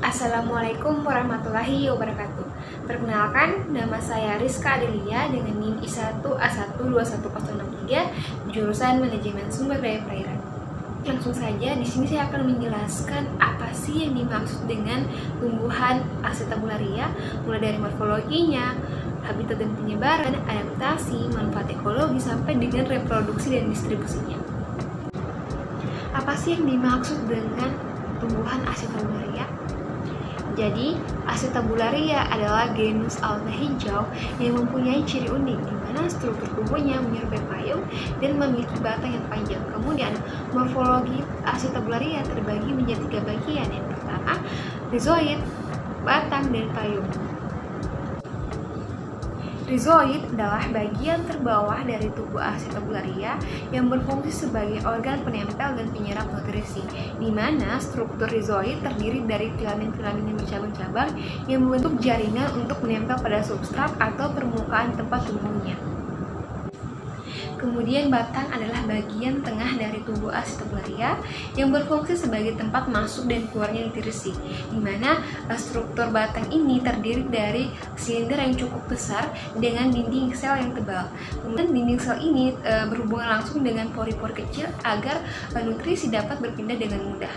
Assalamualaikum warahmatullahi wabarakatuh. Perkenalkan, nama saya Rizka Adelia dengan NIM I1A12103 jurusan Manajemen Sumber Daya Perairan. Langsung saja, di sini saya akan menjelaskan apa sih yang dimaksud dengan tumbuhan Acetabularia, mulai dari morfologinya, habitat dan penyebaran, adaptasi, manfaat ekologi, sampai dengan reproduksi dan distribusinya. Apa sih yang dimaksud dengan tumbuhan Acetabularia? Jadi, Acetabularia adalah genus alga hijau yang mempunyai ciri unik di mana struktur tubuhnya menyerupai payung dan memiliki batang yang panjang. Kemudian, morfologi Acetabularia terbagi menjadi 3 bagian. Yang pertama, rizoid, batang, dan payung. Rizoid adalah bagian terbawah dari tubuh Acetabularia yang berfungsi sebagai organ penempel dan penyerap nutrisi, di mana struktur rizoid terdiri dari filamen-filamen yang bercabang-cabang yang membentuk jaringan untuk menempel pada substrat atau permukaan tempat tumbuhnya. Kemudian batang adalah bagian tengah dari tubuh Acetabularia yang berfungsi sebagai tempat masuk dan keluarnya nutrisi, di mana struktur batang ini terdiri dari silinder yang cukup besar dengan dinding sel yang tebal. Kemudian dinding sel ini berhubungan langsung dengan pori-pori kecil agar nutrisi dapat berpindah dengan mudah.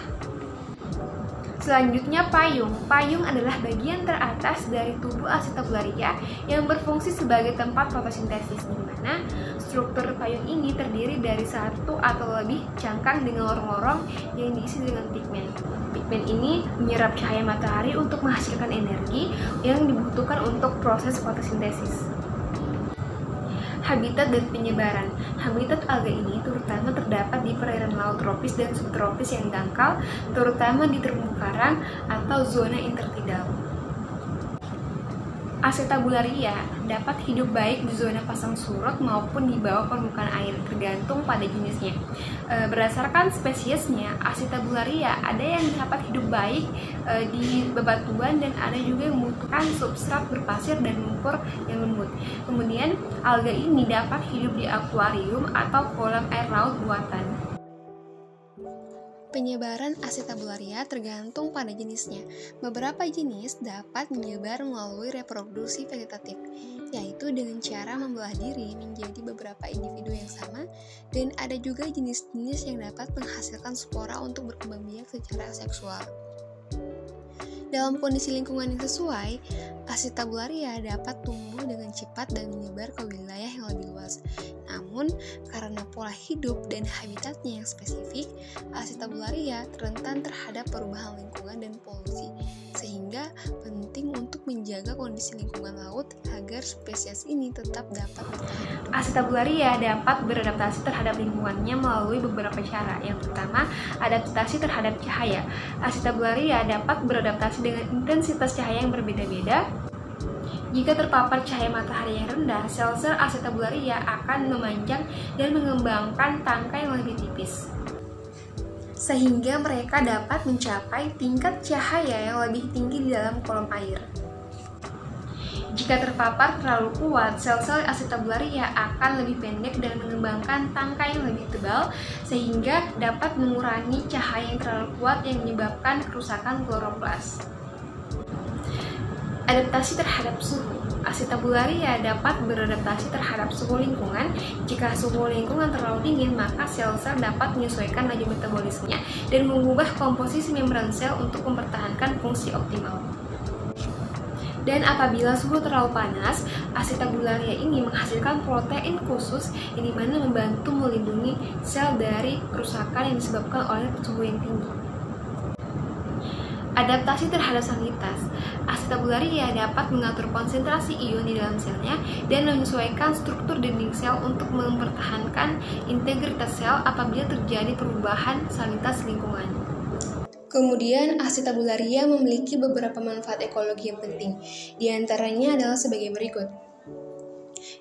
Selanjutnya payung. Payung adalah bagian teratas dari tubuh Acetabularia yang berfungsi sebagai tempat fotosintesis, di mana struktur payung ini terdiri dari satu atau lebih cangkang dengan lorong-lorong yang diisi dengan pigmen. Pigmen ini menyerap cahaya matahari untuk menghasilkan energi yang dibutuhkan untuk proses fotosintesis. Habitat dan penyebaran. Habitat alga ini terutama terdapat di perairan laut tropis dan subtropis yang dangkal, terutama di terumbu karang atau zona intertidal. Acetabularia dapat hidup baik di zona pasang surut maupun di bawah permukaan air, tergantung pada jenisnya. Berdasarkan spesiesnya, Acetabularia ada yang dapat hidup baik di bebatuan dan ada juga yang membutuhkan substrat berpasir dan lumpur yang lembut. Kemudian, alga ini dapat hidup di akuarium atau kolam air laut buatan. Penyebaran Acetabularia tergantung pada jenisnya. Beberapa jenis dapat menyebar melalui reproduksi vegetatif, yaitu dengan cara membelah diri menjadi beberapa individu yang sama, dan ada juga jenis-jenis yang dapat menghasilkan spora untuk berkembang biak secara seksual. Dalam kondisi lingkungan yang sesuai, Acetabularia dapat tumbuh dengan cepat dan menyebar ke wilayah yang lebih luas. Namun, karena pola hidup dan habitatnya yang spesifik, Acetabularia rentan terhadap perubahan lingkungan dan polusi, sehingga penting untuk menjaga kondisi lingkungan laut agar spesies ini tetap dapat bertahan. Acetabularia dapat beradaptasi terhadap lingkungannya melalui beberapa cara. Yang pertama, adaptasi terhadap cahaya. Acetabularia dapat beradaptasi dengan intensitas cahaya yang berbeda-beda. Jika terpapar cahaya matahari yang rendah, sel-sel Acetabularia akan memanjang dan mengembangkan tangkai yang lebih tipis, sehingga mereka dapat mencapai tingkat cahaya yang lebih tinggi di dalam kolom air. Jika terpapar terlalu kuat, sel-sel Acetabularia akan lebih pendek dan mengembangkan tangkai yang lebih tebal, sehingga dapat mengurangi cahaya yang terlalu kuat yang menyebabkan kerusakan kloroplas. Adaptasi terhadap suhu. Acetabularia dapat beradaptasi terhadap suhu lingkungan. Jika suhu lingkungan terlalu dingin, maka sel-sel dapat menyesuaikan laju metabolismenya dan mengubah komposisi membran sel untuk mempertahankan fungsi optimal. Dan apabila suhu terlalu panas, Acetabularia ini menghasilkan protein khusus yang dimana membantu melindungi sel dari kerusakan yang disebabkan oleh suhu yang tinggi. Adaptasi terhadap salinitas. Acetabularia dapat mengatur konsentrasi ion di dalam selnya dan menyesuaikan struktur dinding sel untuk mempertahankan integritas sel apabila terjadi perubahan salinitas lingkungan. Kemudian, Acetabularia memiliki beberapa manfaat ekologi yang penting. Di antaranya adalah sebagai berikut.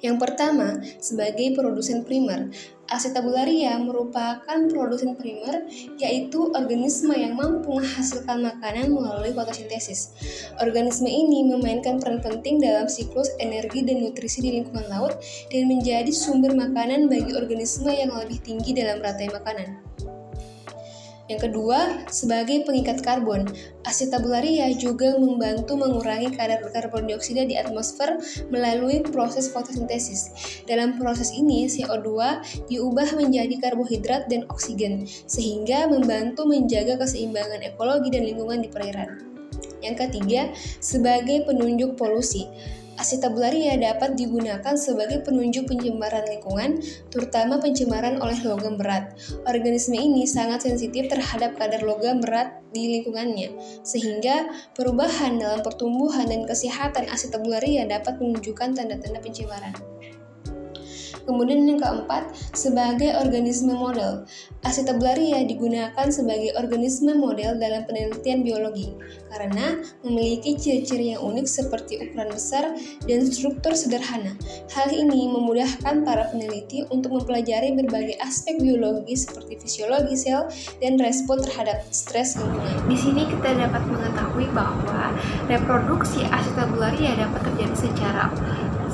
Yang pertama, sebagai produsen primer. Acetabularia merupakan produsen primer, yaitu organisme yang mampu menghasilkan makanan melalui fotosintesis. Organisme ini memainkan peran penting dalam siklus energi dan nutrisi di lingkungan laut dan menjadi sumber makanan bagi organisme yang lebih tinggi dalam rantai makanan. Yang kedua, sebagai pengikat karbon, asetabularia juga membantu mengurangi kadar karbon dioksida di atmosfer melalui proses fotosintesis. Dalam proses ini, CO2 diubah menjadi karbohidrat dan oksigen, sehingga membantu menjaga keseimbangan ekologi dan lingkungan di perairan. Yang ketiga, sebagai penunjuk polusi. Asetabularia dapat digunakan sebagai penunjuk pencemaran lingkungan, terutama pencemaran oleh logam berat. Organisme ini sangat sensitif terhadap kadar logam berat di lingkungannya, sehingga perubahan dalam pertumbuhan dan kesehatan asetabularia dapat menunjukkan tanda-tanda pencemaran. Kemudian yang keempat, sebagai organisme model. Asetabularia digunakan sebagai organisme model dalam penelitian biologi karena memiliki ciri-ciri yang unik seperti ukuran besar dan struktur sederhana. Hal ini memudahkan para peneliti untuk mempelajari berbagai aspek biologi seperti fisiologi sel dan respon terhadap stres lingkungan. Di sini kita dapat mengetahui bahwa reproduksi asetabularia dapat terjadi secara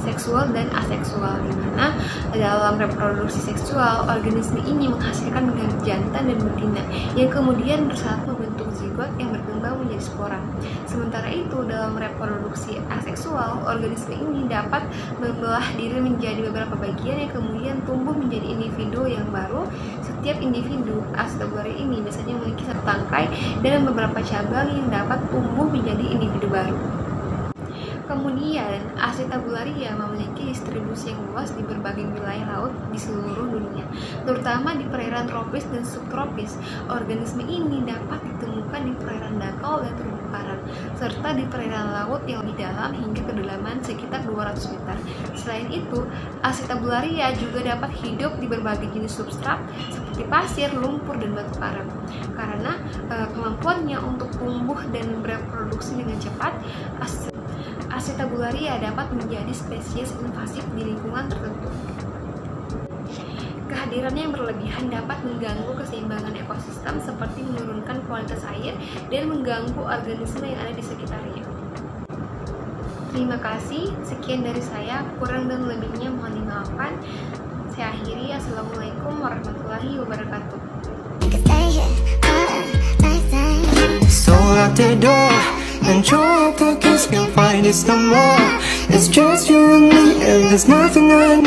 seksual dan aseksual, di mana dalam reproduksi seksual organisme ini menghasilkan jantan dan betina yang kemudian bersatu membentuk zigot yang berkembang menjadi spora. Sementara itu dalam reproduksi aseksual organisme ini dapat membelah diri menjadi beberapa bagian yang kemudian tumbuh menjadi individu yang baru. Setiap individu asetabularia ini biasanya memiliki satu tangkai dan beberapa cabang yang dapat tumbuh menjadi individu baru. Kemudian, asetabularia memiliki distribusi yang luas di berbagai wilayah laut di seluruh dunia, terutama di perairan tropis dan subtropis. Organisme ini dapat ditemukan di perairan dangkal dan terumbu karang, serta di perairan laut yang lebih dalam hingga kedalaman sekitar 200 meter. Selain itu, asetabularia juga dapat hidup di berbagai jenis substrat seperti pasir, lumpur, dan batu karang. Karena kemampuannya untuk tumbuh dan bereproduksi dengan cepat, asetabularia dapat menjadi spesies invasif di lingkungan tertentu. Kehadirannya yang berlebihan dapat mengganggu keseimbangan ekosistem seperti menurunkan kualitas air dan mengganggu organisme yang ada di sekitarnya. Terima kasih, sekian dari saya, kurang dan lebihnya mohon dimaafkan. Saya akhiri, Assalamualaikum warahmatullahi wabarakatuh. So out the door and your pockets can't find us no more. It's just you and me, and there's nothing I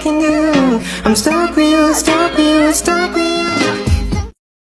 can do. I'm stuck with you, stuck with you, stuck with you.